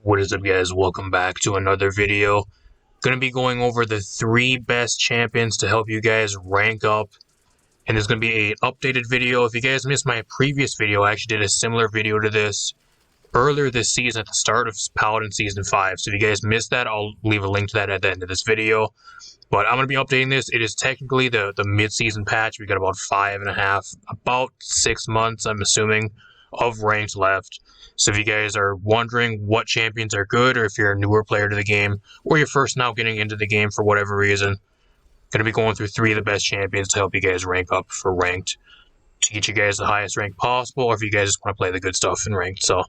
What is up, guys? Welcome back to another video. Gonna be going over the 3 best champions to help you guys rank up, and there's gonna be an updated video. If you guys missed my previous video, I actually did a similar video to this earlier this season at the start of Paladin Season 5. So if you guys missed that, I'll leave a link to that at the end of this video. But I'm going to be updating this. It is technically the mid-season patch. We got about 5.5, about 6 months, I'm assuming, of ranked left. So if you guys are wondering what champions are good, or if you're a newer player to the game, or you're first now getting into the game for whatever reason, I'm going to be going through 3 of the best champions to help you guys rank up for ranked, to get you guys the highest rank possible, or if you guys just want to play the good stuff in ranked. So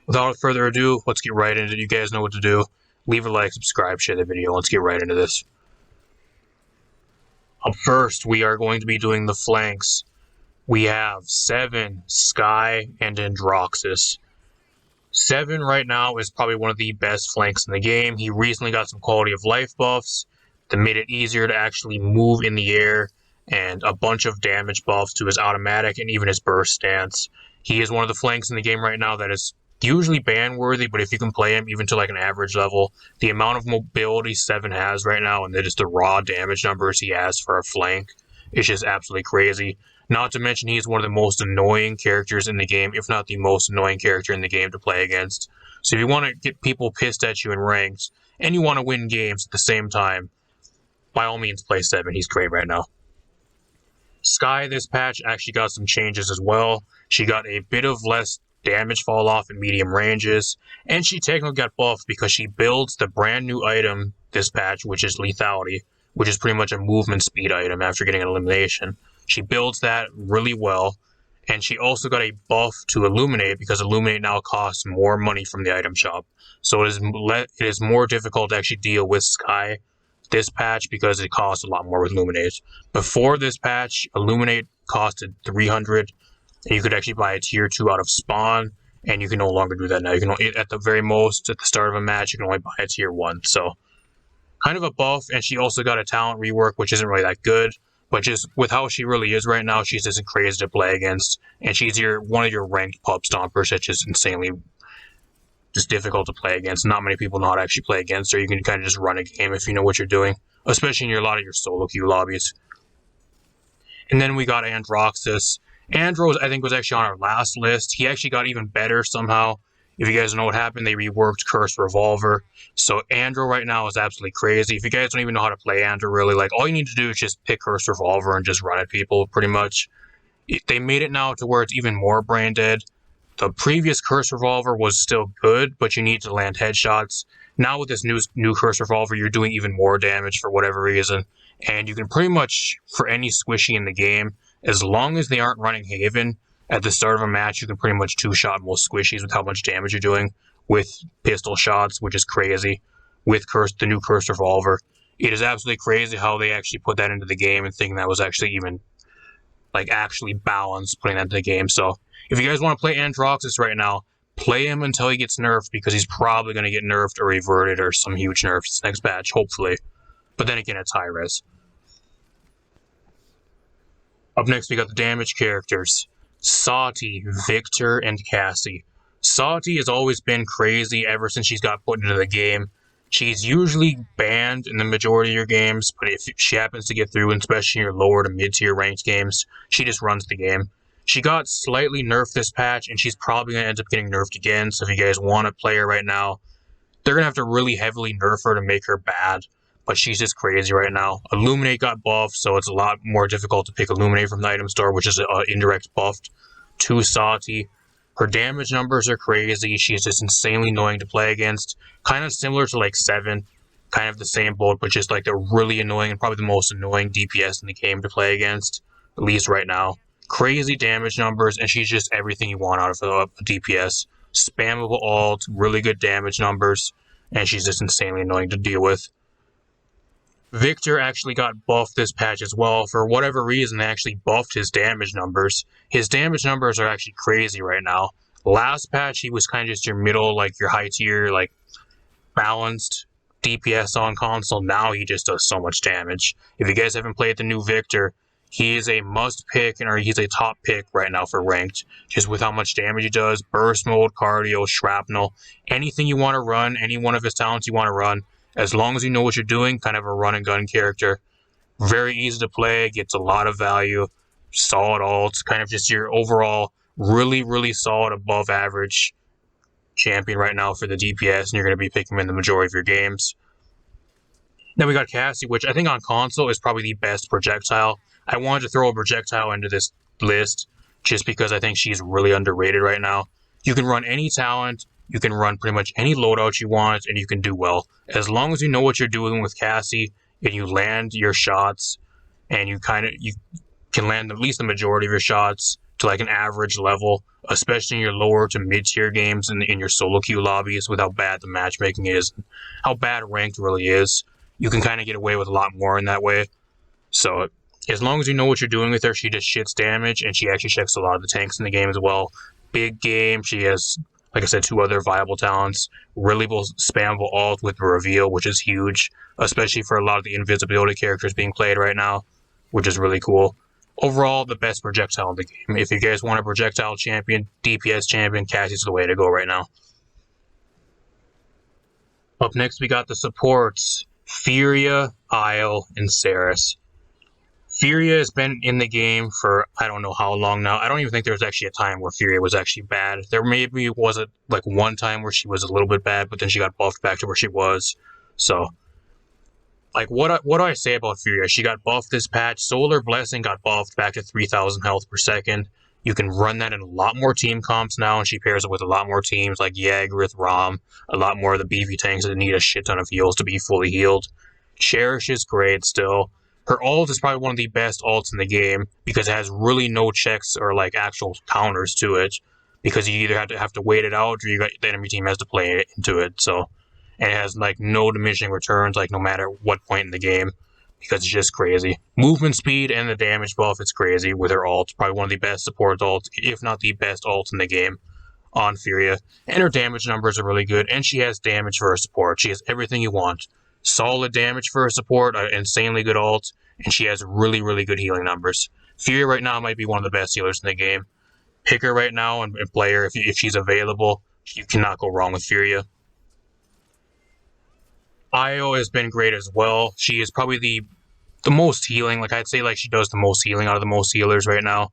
without further ado, let's get right into it. You guys know what to do. Leave a like, subscribe, share the video. Let's get right into this. Up first, we are going to be doing the flanks. We have Seven, Skye, and Androxus. Seven right now is probably one of the best flanks in the game. He recently got some quality of life buffs that made it easier to actually move in the air, and a bunch of damage buffs to his automatic and even his burst stance. He is one of the flanks in the game right now that is usually ban worthy, but if you can play him even to like an average level, the amount of mobility Seven has right now and just the raw damage numbers he has for a flank is just absolutely crazy. Not to mention he's one of the most annoying characters in the game, if not the most annoying character in the game to play against. So if you want to get people pissed at you in ranked and you want to win games at the same time, by all means play Seven. He's great right now. Skye this patch actually got some changes as well. She got a bit of less damage fall off in medium ranges, and she technically got buffed because she builds the brand new item this patch, which is lethality, which is pretty much a movement speed item after getting an elimination. She builds that really well, and she also got a buff to illuminate because illuminate now costs more money from the item shop. So it is more difficult to actually deal with Skye this patch because it costs a lot more with illuminate. Before this patch, illuminate costed 300. And you could actually buy a tier 2 out of spawn, and you can no longer do that now. You can only, at the very most, at the start of a match, you can only buy a tier 1. So, kind of a buff, and she also got a talent rework, which isn't really that good. But just with how she really is right now, she's just crazy to play against. And she's one of your ranked pub stompers that's just insanely just difficult to play against. Not many people know how to actually play against her. You can kind of just run a game if you know what you're doing, especially in a lot of your solo queue lobbies. And then we got Androxus. Andro, I think, was actually on our last list. He actually got even better somehow. If you guys know what happened, they reworked Cursed Revolver. So Andro right now is absolutely crazy. If you guys don't even know how to play Andro, really, like, all you need to do is just pick Cursed Revolver and just run at people, pretty much. They made it now to where it's even more brain dead. The previous Cursed Revolver was still good, but you need to land headshots. Now with this new Cursed Revolver, you're doing even more damage for whatever reason. And you can pretty much, for any squishy in the game, as long as they aren't running Haven at the start of a match, you can pretty much 2-shot most squishies with how much damage you're doing with pistol shots, which is crazy, with the new Cursed Revolver. It is absolutely crazy how they actually put that into the game and thinking that was actually even, like, actually balanced putting that into the game. So if you guys want to play Androxus right now, play him until he gets nerfed, because he's probably going to get nerfed or reverted or some huge nerf this next patch, hopefully. But then again, it's high res. Up next, we got the damage characters. Sati, Victor, and Cassie. Sati has always been crazy ever since she's got put into the game. She's usually banned in the majority of your games, but if she happens to get through, especially in your lower to mid-tier ranked games, she just runs the game. She got slightly nerfed this patch, and she's probably going to end up getting nerfed again, so if you guys want to play her right now, they're going to have to really heavily nerf her to make her bad. But she's just crazy right now. Illuminate got buffed, so it's a lot more difficult to pick Illuminate from the item store, which is indirect buffed to Sati. Her damage numbers are crazy. She's just insanely annoying to play against. Kind of similar to like Seven. Kind of the same boat, but just like the really annoying and probably the most annoying DPS in the game to play against. At least right now. Crazy damage numbers, and she's just everything you want out of a DPS. Spammable ult, really good damage numbers, and she's just insanely annoying to deal with. Victor actually got buffed this patch as well. For whatever reason, they actually buffed his damage numbers. His damage numbers are actually crazy right now. Last patch, he was kind of just your middle, like your high tier, like balanced DPS on console. Now he just does so much damage. If you guys haven't played the new Victor, He is a must pick, or he's a top pick right now for ranked, just with how much damage he does. Burst mode, cardio, shrapnel, anything you want to run, any one of his talents you want to run, as long as you know what you're doing, kind of a run and gun character. Very easy to play, gets a lot of value, solid ults, kind of just your overall really, really solid above average champion right now for the DPS, and you're going to be picking him in the majority of your games. Then we got Cassie, which I think on console is probably the best projectile. I wanted to throw a projectile into this list just because I think she's really underrated right now. You can run any talent, you can run pretty much any loadout you want, and you can do well. As long as you know what you're doing with Cassie and you land your shots, and you can land at least the majority of your shots to like an average level, especially in your lower to mid-tier games and in your solo queue lobbies with how bad the matchmaking is, how bad ranked really is. You can kind of get away with a lot more in that way. So as long as you know what you're doing with her, she just shits damage, and she actually checks a lot of the tanks in the game as well. Big game. She has, like I said, 2 other viable talents. Really spammable ult with the reveal, which is huge, especially for a lot of the invisibility characters being played right now, which is really cool. Overall, the best projectile in the game. If you guys want a projectile champion, DPS champion, Cassie's the way to go right now. Up next, we got the supports. Furia, Isle, and Saris. Furia has been in the game for I don't know how long now. I don't even think there was actually a time where Furia was actually bad. There maybe was like one time where she was a little bit bad, but then she got buffed back to where she was. So, like, what do I say about Furia? She got buffed this patch. Solar Blessing got buffed back to 3,000 health per second. You can run that in a lot more team comps now, and she pairs it with a lot more teams like Yagruth, Rom, a lot more of the beefy tanks that need a shit ton of heals to be fully healed. Cherish is great still. Her ult is probably one of the best ults in the game because it has really no checks or like actual counters to it, because you either have to wait it out or the enemy team has to play into it. So, and it has like no diminishing returns, like no matter what point in the game, because it's just crazy. Movement speed and the damage buff, it's crazy with her ult. Probably one of the best support ults, if not the best ult in the game on Furia. And her damage numbers are really good, and she has damage for her support. She has everything you want. Solid damage for her support, insanely good ult, and she has really, really good healing numbers. Furia right now might be one of the best healers in the game. Pick her right now and play her if she's available. You cannot go wrong with Furia. Io has been great as well. She is probably the most healing. Like, I'd say like she does the most healing out of the most healers right now.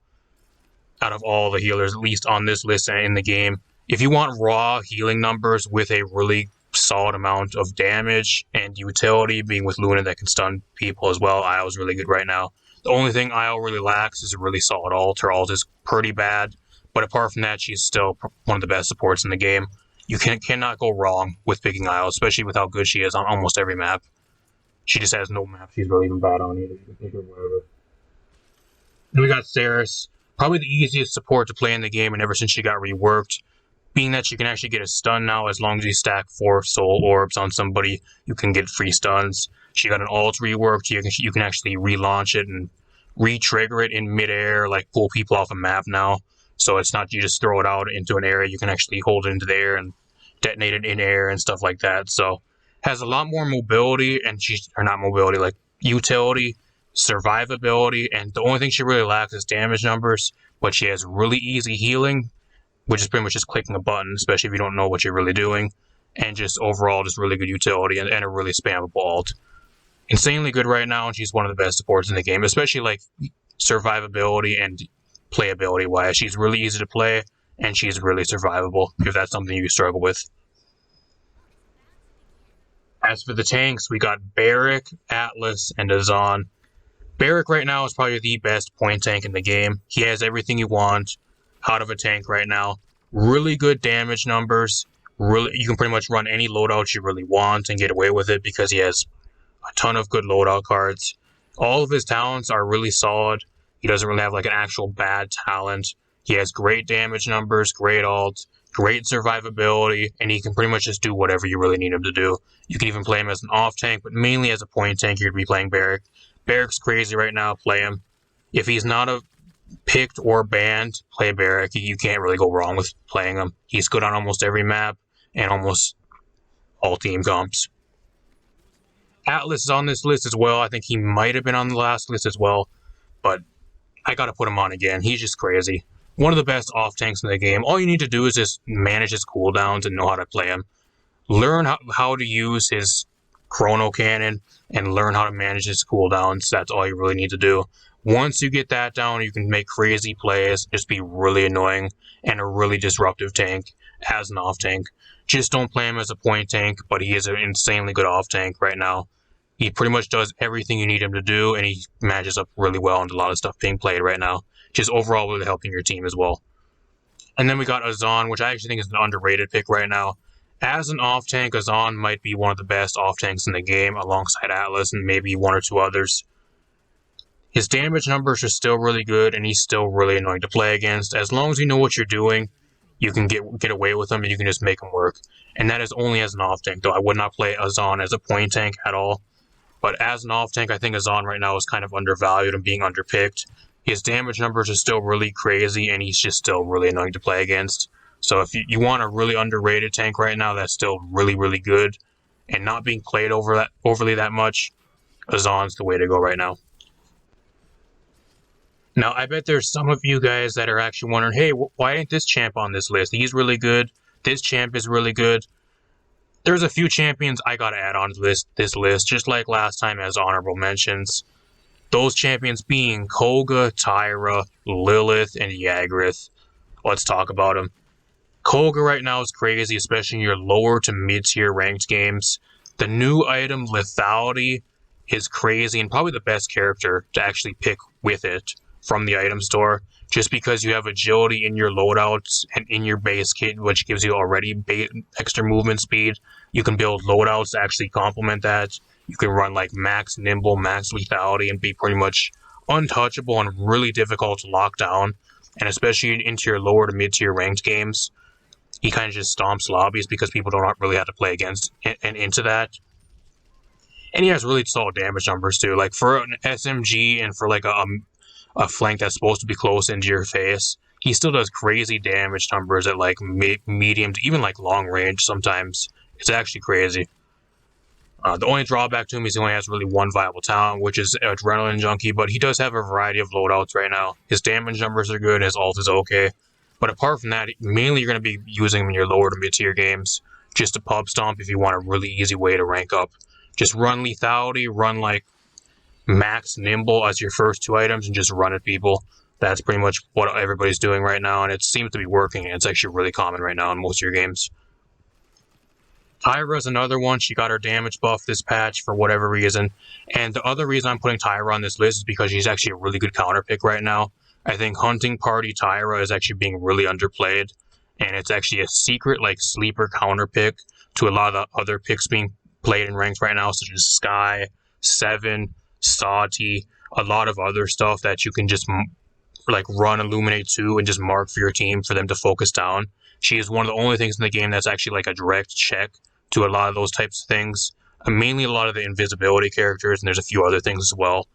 Out of all the healers, at least on this list and in the game. If you want raw healing numbers with a really solid amount of damage and utility, being with Luna that can stun people as well, Io's really good right now. The only thing Io really lacks is a really solid ult. Her ult is pretty bad, but apart from that, she's still one of the best supports in the game. You cannot go wrong with picking Io, especially with how good she is on almost every map. She just has no map she's really even bad on either. You can pick her wherever. Then we got Saris, probably the easiest support to play in the game, and ever since she got reworked, being that you can actually get a stun now. As long as you stack 4 soul orbs on somebody, you can get free stuns. She got an ult reworked. You can actually relaunch it and re-trigger it in midair, like pull people off a map now. So it's not you just throw it out into an area. You can actually hold it into the air and detonate it in air and stuff like that. So has a lot more mobility, and not mobility, like utility, survivability, and the only thing she really lacks is damage numbers. But she has really easy healing, which is pretty much just clicking a button, especially if you don't know what you're really doing, and just overall just really good utility and a really spammable ult. Insanely good right now, and she's one of the best supports in the game, especially like survivability and playability wise. She's really easy to play, and she's really survivable if that's something you struggle with. As for the tanks, we got Barrack, Atlas, and Azan. Barrack right now is probably the best point tank in the game. He has everything you want out of a tank right now. Really good damage numbers. You can pretty much run any loadout you really want and get away with it because he has a ton of good loadout cards. All of his talents are really solid. He doesn't really have like an actual bad talent. He has great damage numbers, great ult, great survivability, and he can pretty much just do whatever you really need him to do. You can even play him as an off tank, but mainly as a point tank, you're going to be playing Barrack. Barrack's crazy right now, play him. If he's not picked or banned, play Barrack. You can't really go wrong with playing him. He's good on almost every map and almost all team comps. Atlas is on this list as well. I think he might have been on the last list as well, but I gotta put him on again. He's just crazy. One of the best off tanks in the game. All you need to do is just manage his cooldowns and know how to play him. Learn how to use his chrono cannon and learn how to manage his cooldowns. That's all you really need to do. Once you get that down, you can make crazy plays, just be really annoying and a really disruptive tank as an off tank. Just don't play him as a point tank, but he is an insanely good off tank right now. He pretty much does everything you need him to do, and he matches up really well into a lot of stuff being played right now. Just overall really helping your team as well. And then we got Azan, which I actually think is an underrated pick right now. As an off tank, Azan might be one of the best off tanks in the game, alongside Atlas and maybe one or two others. His damage numbers are still really good, and he's still really annoying to play against. As long as you know what you're doing, you can get away with him, and you can just make him work. And that is only as an off tank, though. I would not play Azan as a point tank at all. But as an off tank, I think Azan right now is kind of undervalued and being underpicked. His damage numbers are still really crazy, and he's just still really annoying to play against. So if you want a really underrated tank right now that's still really, really good and not being played overly that much, Azan's the way to go right now. Now, I bet there's some of you guys that are actually wondering, hey, why ain't this champ on this list? He's really good. This champ is really good. There's a few champions I gotta add on to this list, just like last time as honorable mentions. Those champions being Koga, Tyra, Lilith, and Yaghrith. Let's talk about them. Koga right now is crazy, especially in your lower to mid-tier ranked games. The new item, Lethality, is crazy and probably the best character to actually pick with it from the item store, just because you have agility in your loadouts and in your base kit, which gives you already extra movement speed. You can build loadouts to actually complement that. You can run like max nimble, max lethality, and be pretty much untouchable and really difficult to lock down. And especially into your lower to mid-tier ranked games, he kind of just stomps lobbies because people don't really have to play against and into that. And he has really solid damage numbers too. Like for an SMG and for like a flank that's supposed to be close into your face, he still does crazy damage numbers at like medium to even like long range sometimes. It's actually crazy. The only drawback to him is he only has really one viable talent, which is Adrenaline Junkie, but he does have a variety of loadouts right now. His damage numbers are good, his ult is okay. But apart from that, mainly you're going to be using him in your lower to mid-tier games, just to pub stomp if you want a really easy way to rank up. Just run lethality, run like max nimble as your first two items, and just run at people. That's pretty much what everybody's doing right now, and it seems to be working, and it's actually really common right now in most of your games. Tyra's another one. She got her damage buff this patch for whatever reason. And the other reason I'm putting Tyra on this list is because she's actually a really good counter pick right now. I think Hunting Party Tyra is actually being really underplayed. And it's actually a secret, like, sleeper counter pick to a lot of the other picks being played in ranks right now, such as Sky, Seven, Sati, a lot of other stuff that you can just, like, run Illuminate 2 and just mark for your team for them to focus down. She is one of the only things in the game that's actually, like, a direct check to a lot of those types of things. Mainly a lot of the invisibility characters, and there's a few other things as well.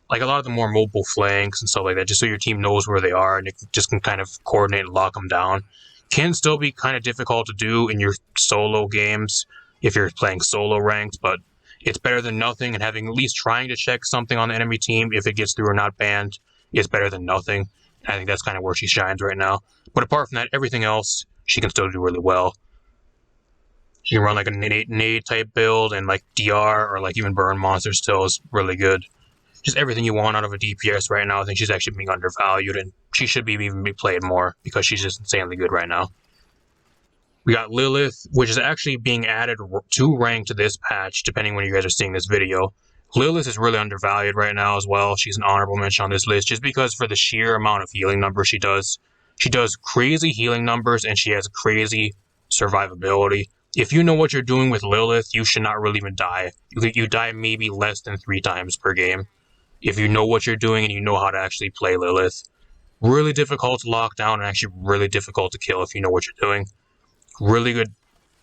Like a lot of the more mobile flanks and stuff like that, just so your team knows where they are and it just can kind of coordinate and lock them down. Can still be kind of difficult to do in your solo games if you're playing solo ranked, but it's better than nothing, and having at least trying to check something on the enemy team, if it gets through or not banned, is better than nothing. I think that's kind of where she shines right now. But apart from that, everything else, she can still do really well. She can run like a nade type build, and like DR or like even burn monster still is really good. Just everything you want out of a DPS right now. I think she's actually being undervalued, and she should be even be played more because she's just insanely good right now. We got Lilith, which is actually being added to rank to this patch, depending when you guys are seeing this video. Lilith is really undervalued right now as well. She's an honorable mention on this list just because for the sheer amount of healing numbers she does. She does crazy healing numbers, and she has crazy survivability. If you know what you're doing with Lilith, you should not really even die. You die maybe less than 3 times per game. If you know what you're doing and you know how to actually play Lilith. Really difficult to lock down and actually really difficult to kill if you know what you're doing. Really good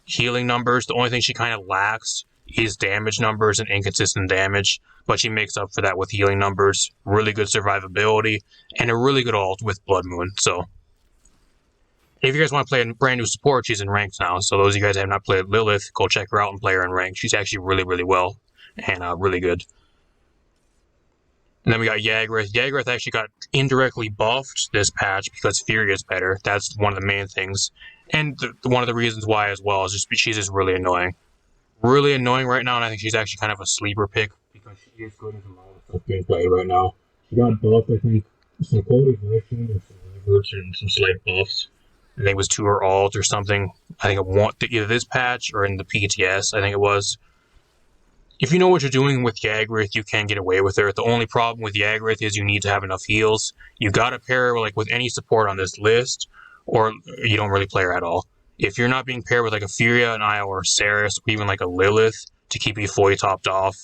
healing numbers. The only thing she kind of lacks is damage numbers and inconsistent damage, but she makes up for that with healing numbers, really good survivability, and a really good ult with Blood Moon. So if you guys want to play a brand new support, she's in ranked now. So those of you guys that have not played Lilith, go check her out and play her in ranked. She's actually really, really well and really good. And then we got Yagrith. Yagrith actually got indirectly buffed this patch because Fury is better. That's one of the main things. And one of the reasons why as well is just she's just really annoying. Really annoying right now, and I think she's actually kind of a sleeper pick because she is good as a lot of stuff being played right now. She got buffed, I think, some quality version and some reverts and some slight buffs. I think it was to her alt or something. I think it won either this patch or in the PTS, I think it was. If you know what you're doing with Yagrith, you can get away with her. The only problem with Yagrith is you need to have enough heals. You gotta pair her like with any support on this list, or you don't really play her at all. If you're not being paired with like a Furia, an Io, or a Ceres, or even like a Lilith to keep you fully topped off,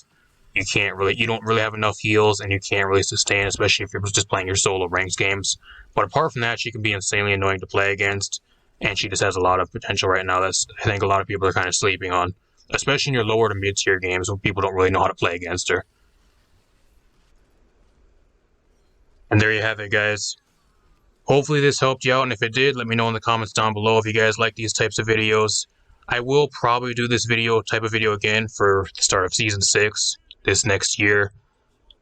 you don't really have enough heals, and you can't really sustain, especially if you're just playing your solo ranks games. But apart from that, she can be insanely annoying to play against, and she just has a lot of potential right now. That's I think a lot of people are kind of sleeping on, especially in your lower to mid tier games when people don't really know how to play against her. And there you have it, guys. Hopefully this helped you out, and if it did, let me know in the comments down below if you guys like these types of videos. I will probably do this type of video again for the start of Season 6 this next year.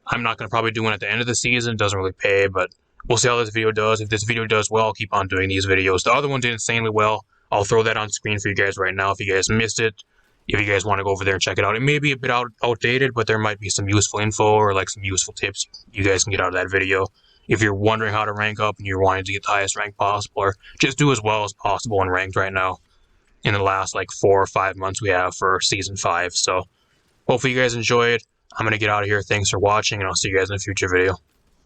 I'm not going to probably do one at the end of the season. It doesn't really pay, but we'll see how this video does. If this video does well, I'll keep on doing these videos. The other one did insanely well. I'll throw that on screen for you guys right now if you guys missed it. If you guys want to go over there and check it out. It may be a bit outdated, but there might be some useful info or like some useful tips you guys can get out of that video. If you're wondering how to rank up and you're wanting to get the highest rank possible, or just do as well as possible in ranked right now in the last like 4 or 5 months we have for Season 5. So hopefully you guys enjoyed. I'm going to get out of here. Thanks for watching, and I'll see you guys in a future video.